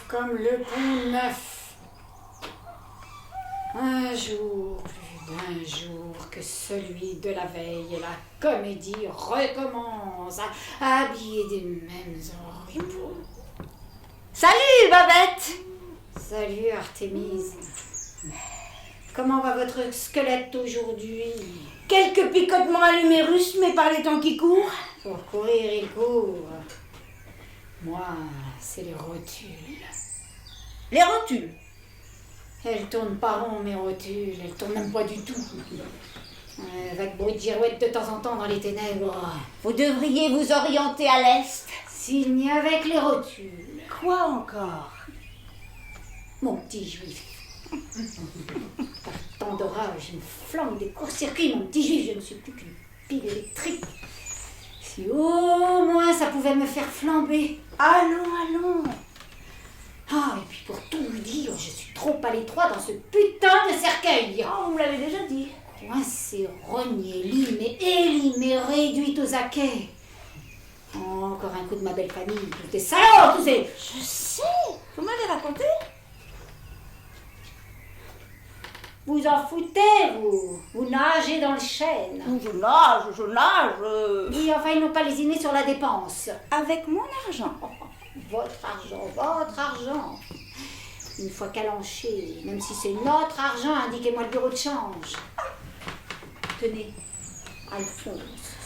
comme le pont neuf. Un jour, plus d'un jour, que celui de la veille, et la comédie recommence, habillée des mêmes oripeaux. Salut, Babette! Salut, Artémise. Comment va votre squelette aujourd'hui? Quelques picotements à l'humérus, mais par les temps qui courent. Pour courir, il court. Moi, c'est les rotules. Les rotules. Elles tournent pas rond, mes rotules. Elles tournent même pas du tout. Vague bruit de girouette de temps en temps dans les ténèbres. Vous devriez vous orienter à l'est. Signe avec les rotules. Quoi encore? Mon petit juif. Par tant d'orage, une flamme, des courts-circuits, mon petit juif, je ne suis plus qu'une pile électrique. Si au moins ça pouvait me faire flamber. Allons. Ah, et puis pour tout vous dire, je suis trop à l'étroit dans ce putain de cercueil. Oh, vous me l'avez déjà dit. Coincée, rognée, limée, élimée, réduite aux acquets. Encore un coup de ma belle famille, tous des salauds, tous ces... Je sais. Vous m'avez raconté? Vous en foutez, vous. Vous nagez dans le chêne. Je nage. Et enfin, ils n'ont pas lésiné sur la dépense. Avec mon argent. Votre argent. Une fois calanché, même si c'est notre argent, indiquez-moi le bureau de change. Tenez, Alphonse.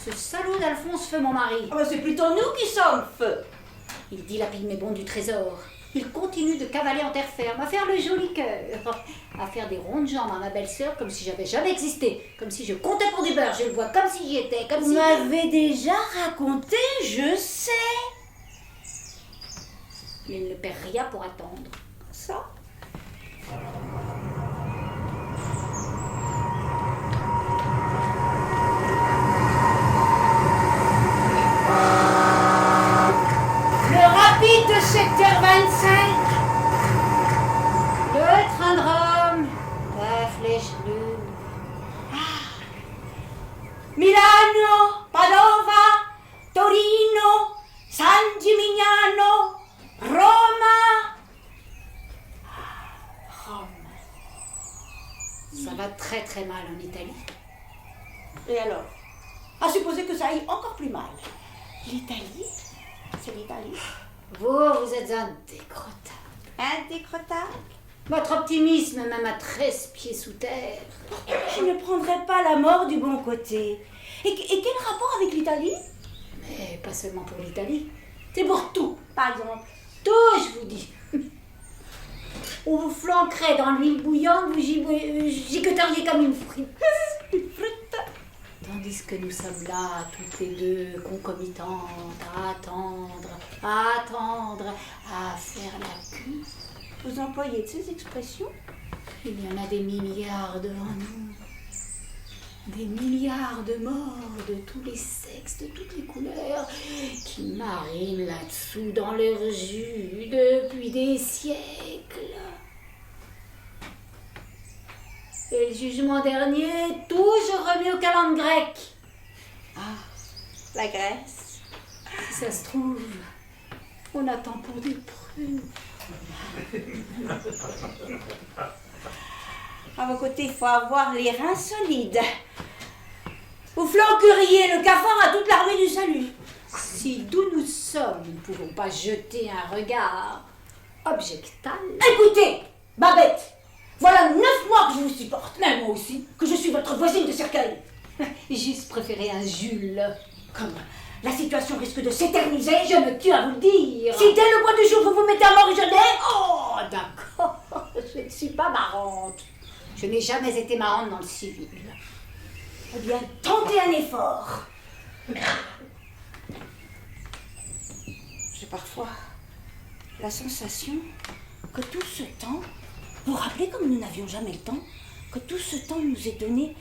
Ce salaud d'Alphonse fait mon mari. Oh, c'est plutôt nous qui sommes feu. Il dilapide mes bons du trésor. Il continue de cavaler en terre ferme, à faire le joli cœur, à faire des rondes jambes à ma belle-sœur comme si j'avais jamais existé, comme si je comptais pour du beurre, je le vois comme si j'y étais, comme Vous si... m'avez déjà raconté, je sais. Mais il ne perd rien pour attendre. Ça? Le rapide de 7h25. Le train de Rome. La flèche bleue. Milano, Padova, Torino, San Gimignano, Roma. Rome. Ça va très très mal en Italie. Et alors? À supposer que ça aille encore plus mal. L'Italie? C'est l'Italie. Vous êtes indécrottable. Indécrottable? Votre optimisme même à 13 pieds sous terre. Je ne prendrai pas la mort du bon côté. Et quel rapport avec l'Italie? Mais pas seulement pour l'Italie. C'est pour tout. Par exemple. Tout, je vous dis. On vous flanquerait dans l'huile bouillante, vous gigoteriez comme une frite. Une frite. Tandis que nous sommes là, toutes les deux, concomitantes, à attendre, à faire la queue. Vous employez de ces expressions? Il y en a des milliards devant nous. Des milliards de morts de tous les sexes, de toutes les couleurs, qui marinent là-dessous dans leur jus depuis des siècles. Et le jugement dernier, toujours remis au calendrier grec. Ah, la Grèce. Si ça se trouve, on attend pour des prunes. À vos côtés, il faut avoir les reins solides. Vous flanqueriez le cafard à toute l'armée du salut. Si d'où nous sommes, nous ne pouvons pas jeter un regard objectal. Écoutez, Babette, voilà 9 mois que je vous supporte, même moi aussi, que je suis votre voisine de cercueil. J'eusse préféré un Jules. Comme la situation risque de s'éterniser, Je me tue à vous le dire. si dès le mois du jour vous vous mettez à mort et je l'ai... Oh, d'accord. Je ne suis pas marrante. Je n'ai jamais été marrante dans le civil. Eh bien, tentez un effort. J'ai parfois la sensation que tout ce temps, vous vous rappelez comme nous n'avions jamais le temps, que tout ce temps nous est donné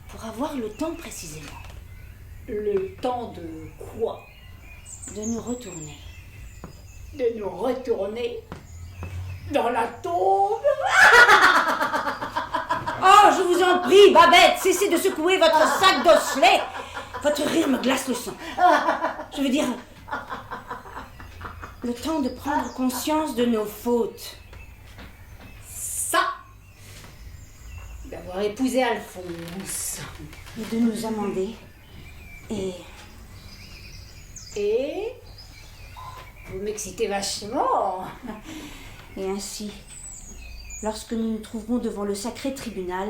pour avoir le temps précisément. Le temps de quoi? De nous retourner. De nous retourner dans la tombe. Oh, je vous en prie, Babette, cessez de secouer votre sac d'osselets. Votre rire me glace le sang. Je veux dire... Le temps de prendre conscience de nos fautes. Ça, d'avoir épousé Alphonse. Et de nous amender. Et vous m'excitez vachement. Et ainsi, lorsque nous nous trouverons devant le sacré tribunal,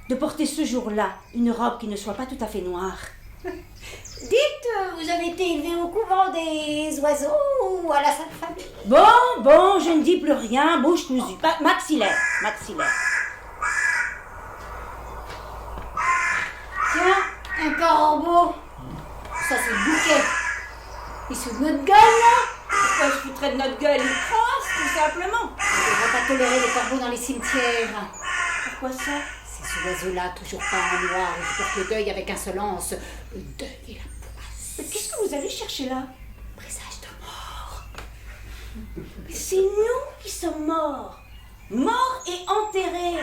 de porter ce jour-là une robe qui ne soit pas tout à fait noire. Dites, vous avez été élevé au couvent des oiseaux ou à la Sainte Famille? Bon, je ne dis plus rien, bouche cousue. Maxillaire. Tiens, un corbeau. Ça, c'est le bouquet. Il se fout de notre gueule, là. Pourquoi je foutrais de notre gueule? Une France, tout simplement. On ne devrait pas tolérer les corbeaux dans les cimetières. Pourquoi ça? C'est ce oiseau-là, toujours peint en noir, qui porte le deuil avec insolence. Le deuil et la poisse. Mais qu'est-ce que vous allez chercher là? Présage de mort. C'est nous qui sommes morts. Morts et enterrés.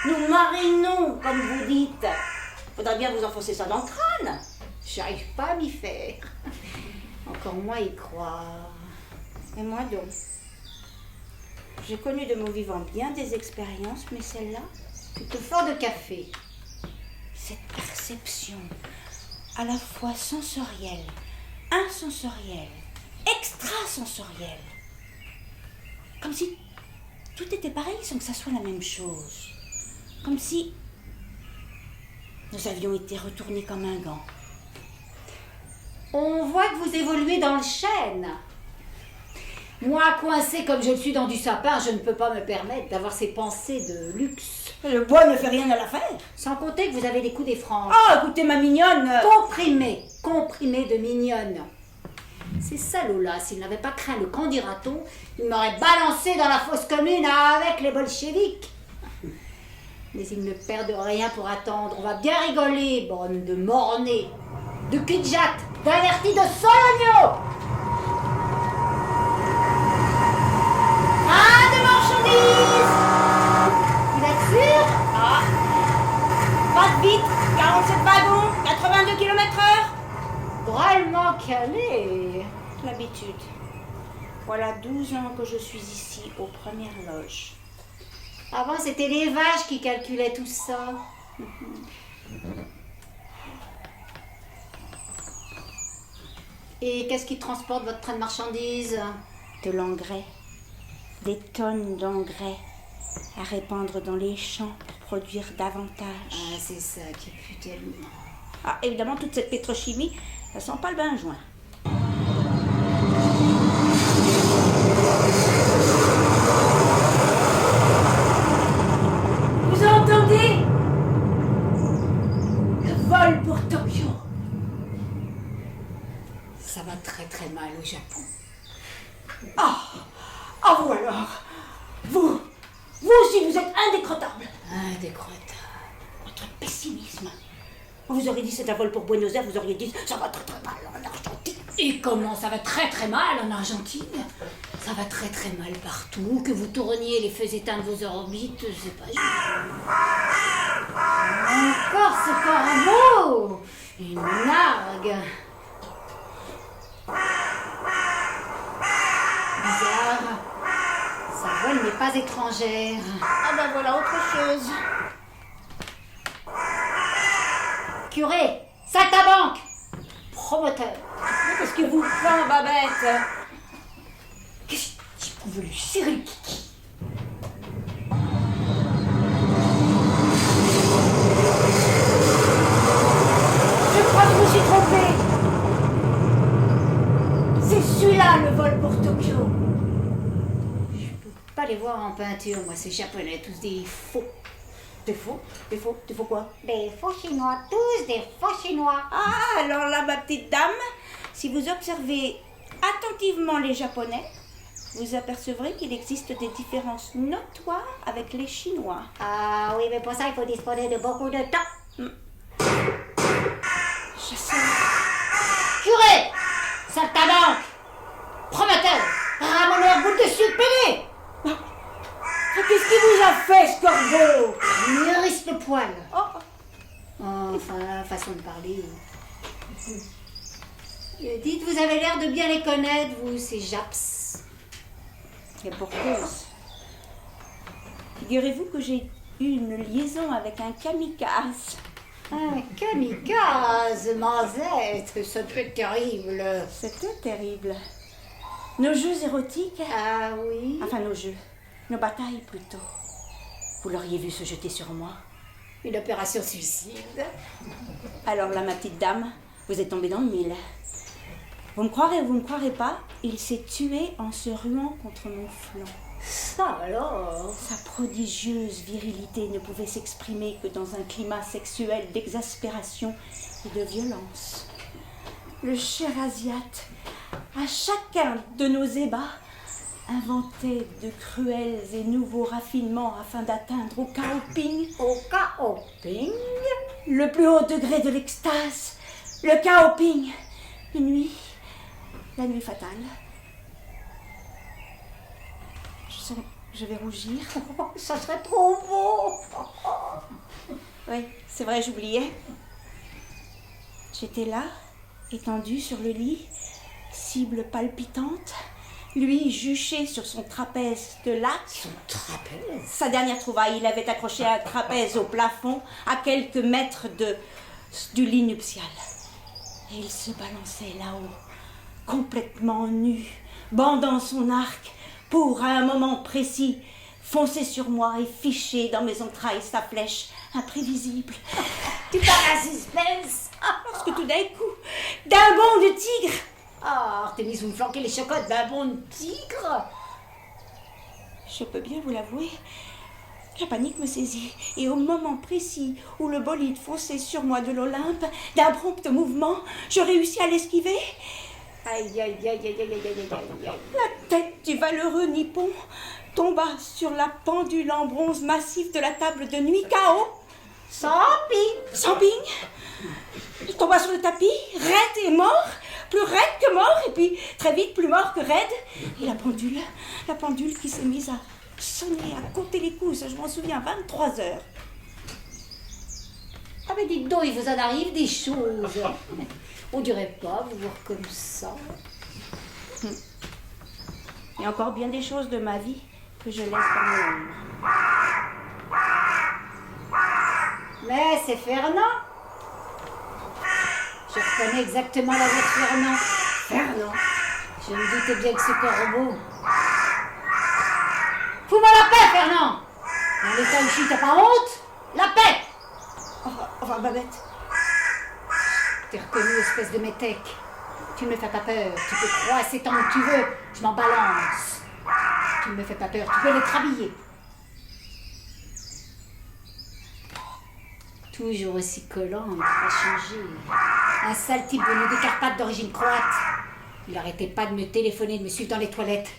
Nous marinons, comme vous dites. Faudrait bien vous enfoncer ça dans le crâne. J'arrive pas à m'y faire. Encore moins y croire. Et moi donc. J'ai connu de mon vivant bien des expériences, mais celle-là, Tout fort de café. cette perception, à la fois sensorielle, insensorielle, extrasensorielle. Comme si tout était pareil sans que ça soit la même chose. Comme si nous avions été retournés comme un gant. On voit que vous évoluez dans le chêne. Moi, coincée comme je le suis dans du sapin, je ne peux pas me permettre d'avoir ces pensées de luxe. Le bois ne fait rien à l'affaire. Sans compter que vous avez des coups des franges. Oh, écoutez ma mignonne. Comprimé de mignonne. Ces salauds-là, s'ils n'avaient pas craint le qu'en dira-t-on, ils m'auraient balancé dans la fosse commune avec les bolcheviks. Mais ils ne perdent rien pour attendre. On va bien rigoler, bonne de mornay, de cul-de-jatte, d'avertis de Sologno. Ah, de marchandises. Vous êtes sûr? Ah, pas de vite, 47 wagons, 82 km/h. Drôlement calé. L'habitude. Voilà 12 ans que je suis ici, aux premières loges. Avant, c'était les vaches qui calculaient tout ça. Et qu'est-ce qui transporte votre train de marchandises? De l'engrais. Des tonnes d'engrais à répandre dans les champs pour produire davantage. Ah, c'est ça qui pue tellement. Ah, évidemment, toute cette pétrochimie, ça sent pas le benjoin. Vous entendez? Le vol pour Tokyo. Ça va très très mal au Japon. Ah, vous alors? Vous aussi, vous êtes indécrottable. Indécrottable. Votre pessimisme. On vous aurait dit c'est un vol pour Buenos Aires, vous auriez dit ça va très très mal en Argentine. Et comment ça va très très mal en Argentine? Ça va très très mal partout. Que vous tourniez les feux éteints de vos orbites, c'est pas juste. Encore ce corbeau! Une nargue. Bizarre. Sa voile n'est pas étrangère. Ah ben voilà autre chose. Curé, saltabanque, promoteur. Qu'est-ce que vous faites, Babette? Qu'est-ce que vous voulez serrer le kiki? Je crois que je me suis trompée. C'est celui-là le vol pour Tokyo. Je peux pas les voir en peinture, moi, ces japonais, tous des faux. Des faux? Des faux? Des faux quoi? Des faux chinois, tous des faux chinois. Ah, alors là, ma petite dame, si vous observez attentivement les Japonais, vous apercevrez qu'il existe des différences notoires avec les Chinois. Ah oui, mais pour ça, il faut disposer de beaucoup de temps. Je sais. Curé, saltabanque, promoteur, ramoneur, boule de sucre, pédé. Qu'est-ce qui vous a fait, ce corbeau? Mûrisse le poil. Oh, Enfin, façon de parler. Dites, vous avez l'air de bien les connaître, vous, ces Japs. Et pour cause. Figurez-vous que j'ai eu une liaison avec un kamikaze. Un kamikaze, Mazette, ça peut être terrible. C'était terrible. Nos jeux érotiques. Ah oui? Enfin, nos batailles plutôt. Vous l'auriez vu se jeter sur moi. Une opération suicide. Alors là, ma petite dame, vous êtes tombée dans le mille. Vous me croirez ou vous me croirez pas, il s'est tué en se ruant contre mon flanc. Ça alors? Sa prodigieuse virilité ne pouvait s'exprimer que dans un climat sexuel d'exaspération et de violence. Le cher Asiate, à chacun de nos ébats, inventait de cruels et nouveaux raffinements afin d'atteindre au Kaoping, Au Kaoping? le plus haut degré de l'extase, le Kaoping, la nuit fatale. Je vais rougir. Oh, ça serait trop beau. Oui, c'est vrai, j'oubliais. J'étais là, étendue sur le lit, cible palpitante, lui juché sur son trapèze de lac. Son trapèze? Sa dernière trouvaille, il avait accroché un trapèze au plafond à quelques mètres du lit nuptial. Et il se balançait là-haut, complètement nu, bandant son arc, pour, à un moment précis, foncer sur moi et ficher dans mes entrailles sa flèche imprévisible. Tu parles à suspense? Lorsque tout d'un coup, d'un bond de tigre... Ah, Artémis, vous me flanquez les chocottes d'un bond de tigre? Je peux bien vous l'avouer, la panique me saisit, et au moment précis où le bolide fonçait sur moi de l'Olympe, d'un prompt mouvement, je réussis à l'esquiver. Aïe, aïe, aïe, aïe, aïe, aïe, aïe, aïe, aïe. La tête du valeureux Nippon tomba sur la pendule en bronze massif de la table de nuit KO. Sans ping. Il tomba sur le tapis, raide et mort, plus raide que mort, et puis très vite plus mort que raide. Et la pendule qui s'est mise à sonner, à compter les coups, je m'en souviens, 23 heures. Ah mais dites donc, il vous en arrive des choses. On dirait pas vous voir comme ça. Il y a encore bien des choses de ma vie que je laisse dans l'ombre. Mais c'est Fernand. Je reconnais exactement la voix de Fernand. Fernand. Je me doutais bien que ce corbeau. Fous-moi la paix, Fernand. Dans l'état où je suis, t'as pas honte? La paix. Enfin, Babette. T'es reconnu, espèce de métèque. Tu ne me fais pas peur. Tu peux croire c'est tant que tu veux. Je m'en balance. Tu ne me fais pas peur. Tu peux l'être habillé. Toujours aussi collant, il n'a pas changé. Un sale type venu des Carpates d'origine croate. Il n'arrêtait pas de me téléphoner, de me suivre dans les toilettes.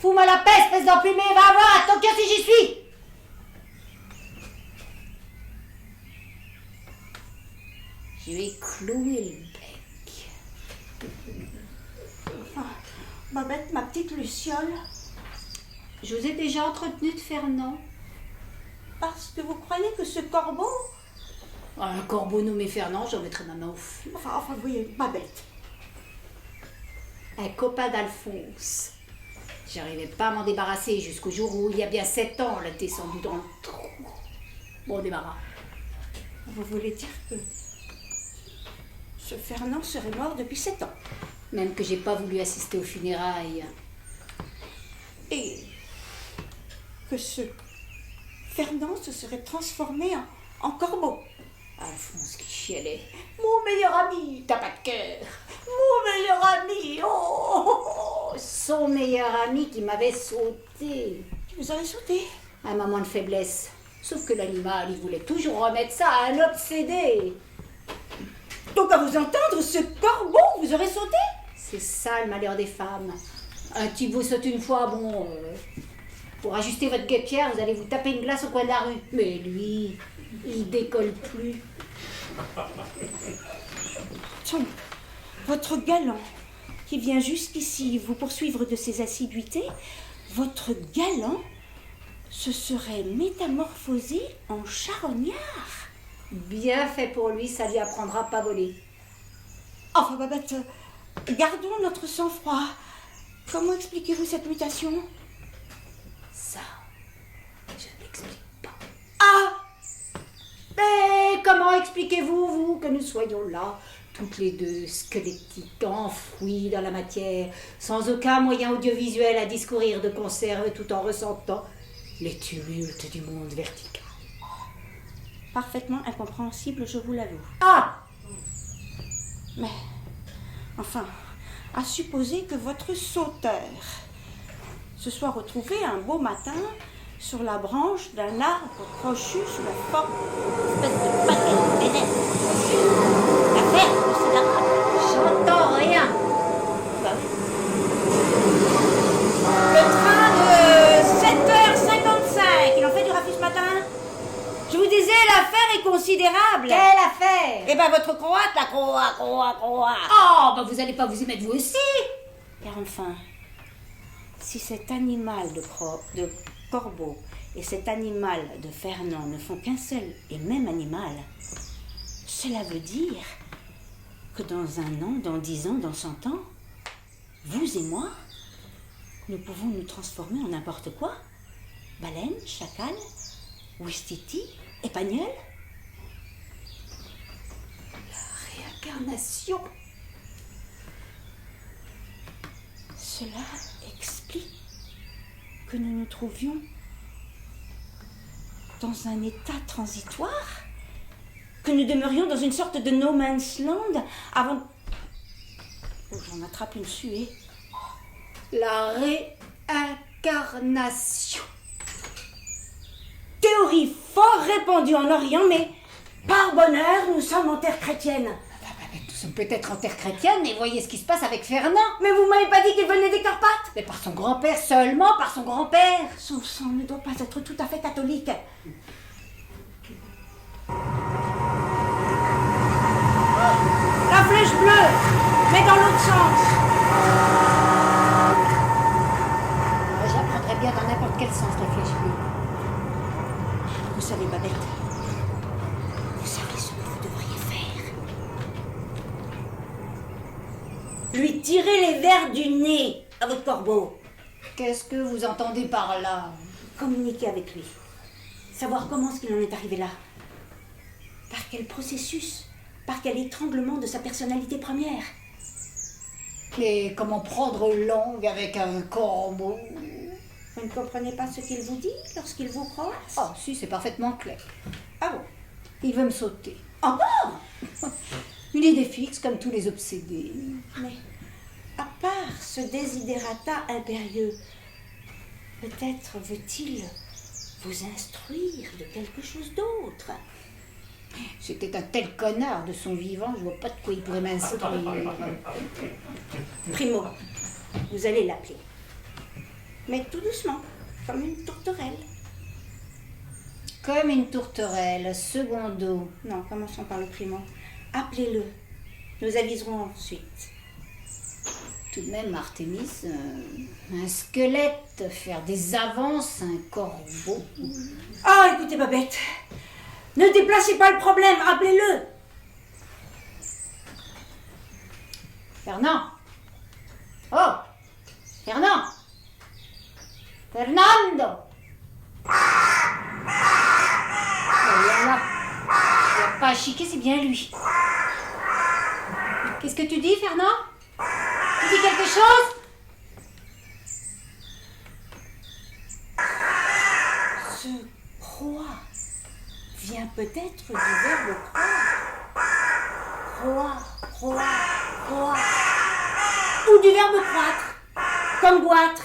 Fous-moi la paix, espèce d'emplumé. Va voir, tant que si j'y suis. Je lui ai cloué le bec. Babette, ma petite Luciole. Je vous ai déjà entretenu de Fernand. Parce que vous croyez que ce corbeau... Un corbeau nommé Fernand, j'en mettrai ma main au feu. Enfin, vous voyez, Babette. Un copain d'Alphonse. J'arrivais pas à m'en débarrasser jusqu'au jour où, il y a bien 7 ans, on l'a descendu dans le trou. Bon débarras. Vous voulez dire que ce Fernand serait mort depuis 7 ans. Même que j'ai pas voulu assister aux funérailles. Et que ce Fernand se serait transformé en corbeau. Alphonse qui chialait. Mon meilleur ami. T'as pas de cœur. Mon meilleur ami. Oh, Son meilleur ami qui m'avait sauté. vous avez sauté. Un moment de faiblesse. Sauf que l'animal, il voulait toujours remettre ça à un obsédé. Donc à vous entendre, ce corbeau vous aurait sauté. C'est ça le malheur des femmes. Un type vous saute une fois, bon... pour ajuster votre guêpière, vous allez vous taper une glace au coin de la rue. Mais lui, il décolle plus. Tiens, votre galant qui vient jusqu'ici vous poursuivre de ses assiduités, votre galant se serait métamorphosé en charognard. Bien fait pour lui, ça lui apprendra à pas voler. Enfin, Babette, gardons notre sang-froid. Comment expliquez-vous cette mutation? Ça, je n'explique pas. Ah! Mais comment expliquez-vous, vous, que nous soyons là, toutes les deux squelettiques, enfouies dans la matière, sans aucun moyen audiovisuel à discourir de conserve tout en ressentant les tumultes du monde vertical? Parfaitement incompréhensible, je vous l'avoue. Ah! Mais, enfin, à supposer que votre sauteur se soit retrouvé un beau matin sur la branche d'un arbre crochu sous la forme d'une espèce de paquet de ténèbres. L'affaire est considérable. J'entends rien. Bah oui. Le train de 7h55, il en fait du raffut ce matin. Je vous disais, l'affaire est considérable. Quelle affaire? Eh ben, votre croate, la croate. Oh, bah vous allez pas vous y mettre vous aussi? Car enfin, si cet animal de corbeau et cet animal de Fernand ne font qu'un seul et même animal, cela veut dire que dans 1 an, dans 10 ans, dans 100 ans, vous et moi, nous pouvons nous transformer en n'importe quoi. Baleine, chacal, ouistiti, épagnol. Réincarnation. Cela explique que nous nous trouvions dans un état transitoire, que nous demeurions dans une sorte de no man's land avant... Oh, j'en attrape une suée. La réincarnation. Théorie fort répandue en Orient, mais par bonheur, nous sommes en terre chrétienne. Nous sommes peut-être en terre chrétienne, mais voyez ce qui se passe avec Fernand. Mais vous m'avez pas dit qu'il venait des Carpates? Mais par son grand-père seulement, par son grand-père. Son sang ne doit pas être tout à fait catholique. Oh, la flèche bleue, mais dans l'autre sens. J'apprendrais bien dans n'importe quel sens la flèche bleue. Vous savez, Babette, vous savez ce que vous devriez faire? Lui tirer les vers du nez à votre corbeau. Qu'est-ce que vous entendez par là? Communiquer avec lui. Savoir comment est-ce qu'il en est arrivé là. Par quel processus, par quel étranglement de sa personnalité première. Et comment prendre langue avec un corbeau? Vous ne comprenez pas ce qu'il vous dit lorsqu'il vous croise? Oh, si, c'est parfaitement clair. Ah bon? Il veut me sauter. Encore? Une idée fixe, comme tous les obsédés. Mais, à part ce désidérata impérieux, peut-être veut-il vous instruire de quelque chose d'autre? C'était un tel connard de son vivant, je vois pas de quoi il pourrait m'instruire. Primo, vous allez l'appeler. Mais tout doucement, comme une tourterelle. Comme une tourterelle, secondo. Non, commençons par le primo. Appelez-le. Nous aviserons ensuite. Tout de même, Artémis, un squelette, faire des avances, un corbeau. Ah, écoutez, Babette, ne déplacez pas le problème, appelez-le. Fernand. Oh, Fernand. Fernando. Oh, il y en a. Il n'a pas à chiquer, c'est bien lui. Qu'est-ce que tu dis, Fernand? Tu dis quelque chose? Ce proie vient peut-être du verbe croire. Croire. Ou du verbe croître, comme boître.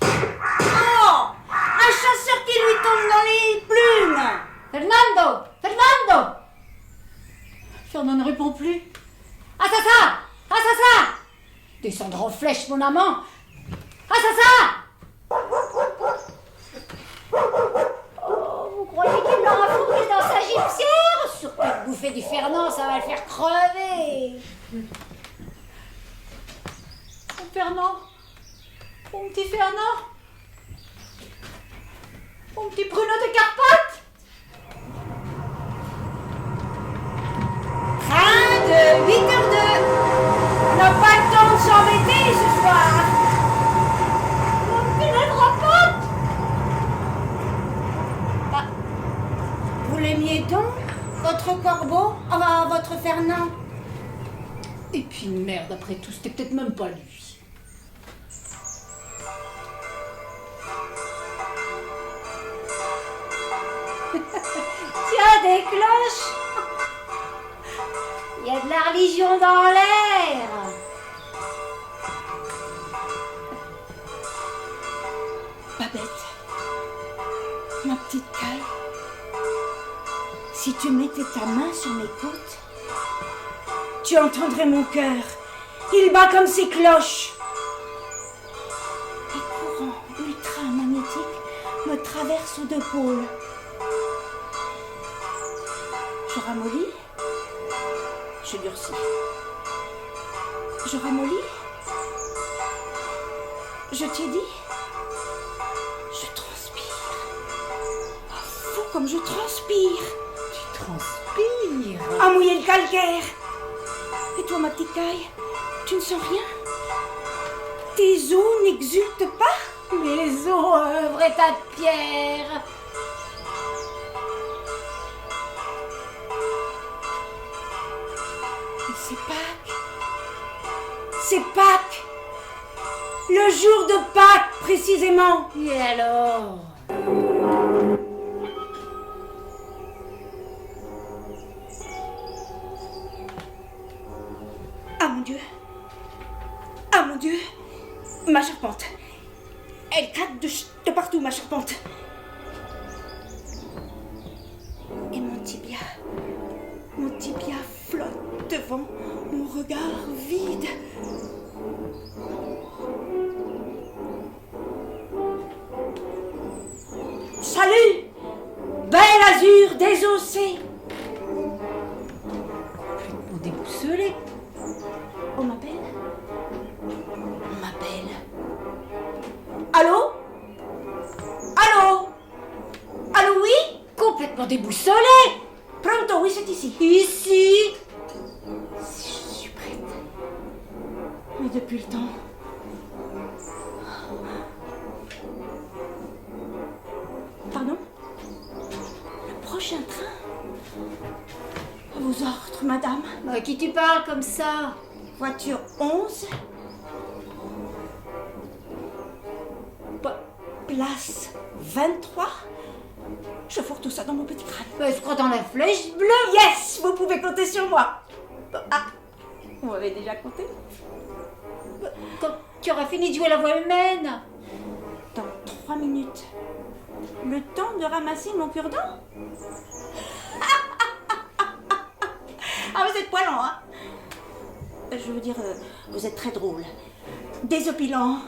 Oh! Un chasseur qui lui tombe dans les plumes! Fernando. Fernand ne répond plus. Assassa. Descendre en flèche, mon amant. Assassa. Oh, vous croyez qu'il l'aura fourré dans sa gypsière? Surtout que bouffer du Fernand, ça va le faire crever. Mon Fernand. Mon petit Fernand. Mon petit Bruno de Carpates. Train de 8h02. pas le temps de s'embêter ce soir. On ne lèvera pas. Bah, vous l'aimiez donc, votre corbeau, enfin, votre Fernand? Et puis merde, après tout, c'était peut-être même pas lui. Tiens, des cloches. Il y a de la religion dans l'air. Babette, ma petite Caille, si tu mettais ta main sur mes côtes, tu entendrais mon cœur. Il bat comme ces cloches. Les courants ultramagnétiques me traversent aux deux pôles. Je ramollis, je durcis. Je ramollis, je tiédis, je transpire. Oh, fou comme je transpire. Tu transpires. À mouiller le calcaire. Et toi, ma petite Caille, tu ne sens rien? Tes os n'exultent pas? Les os, un vrai tas de pierre. Mais c'est Pâques. C'est Pâques. Le jour de Pâques, précisément. Et alors? Ah mon Dieu. Ah mon Dieu. Ma charpente. Elle craque de partout, ma charpente. Et mon tibia flotte devant mon regard vide. Salut, bel azur désossé. Complètement déboussolé. On m'appelle? On m'appelle. Allô? Allô? Allô, oui? Complètement déboussolé. Pronto, oui, c'est ici. Ici. Je suis prête. Mais depuis le temps. Pardon? Le prochain train? À vos ordres, madame. À qui tu parles comme ça? Voiture 11. Place 23. Je fourre tout ça dans mon petit crâne. Je crois dans la flèche bleue. Yes, vous pouvez compter sur moi. Ah, vous m'avez déjà compté? Quand tu auras fini de jouer la voix humaine. Dans 3 minutes. Le temps de ramasser mon cure-dent? Ah, vous êtes poilant, hein? Je veux dire, vous êtes très drôle. Désopilant.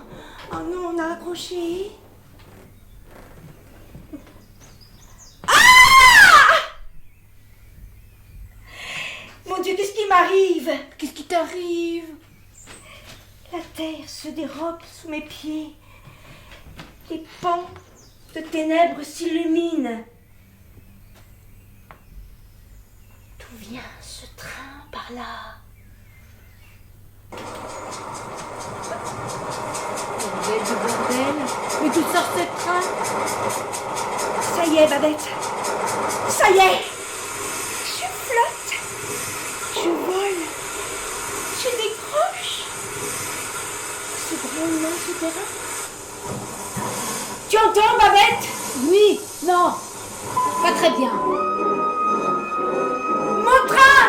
Oh non, on a accroché. Mon Dieu, qu'est-ce qui m'arrive? Qu'est-ce qui t'arrive? La terre se dérobe sous mes pieds. Les pans de ténèbres s'illuminent. D'où vient ce train par là? Bordel du bordel. Mais d'où sort ce train? Ça y est, Babette. Ça y est. Je flotte. Je vole. Je décroche. Ce grand immense terrain. Tu entends, Babette? Oui, non, pas très bien. Mon train!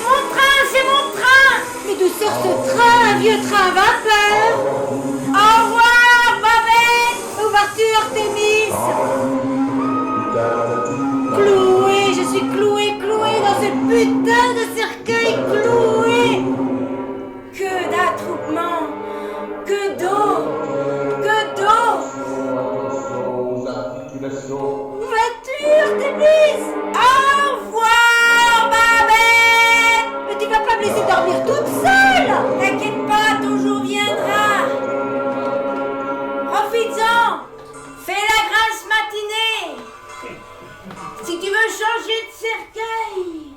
Mon train, c'est mon train! Mais d'où sort ce train? Un vieux train à vapeur. Au revoir, Babette! Où vas-tu, Artémis? Cloué, je suis cloué dans ce putain de cercueil cloué. Que d'attroupement! Que d'eau! Que d'eau! Où vas-tu, Artémis? Au revoir, Babette! Mais tu vas pas me laisser dormir toute seule. T'inquiète pas, ton jour viendra! Profites-en! Fais la grasse matinée! Si tu veux changer de cercueil!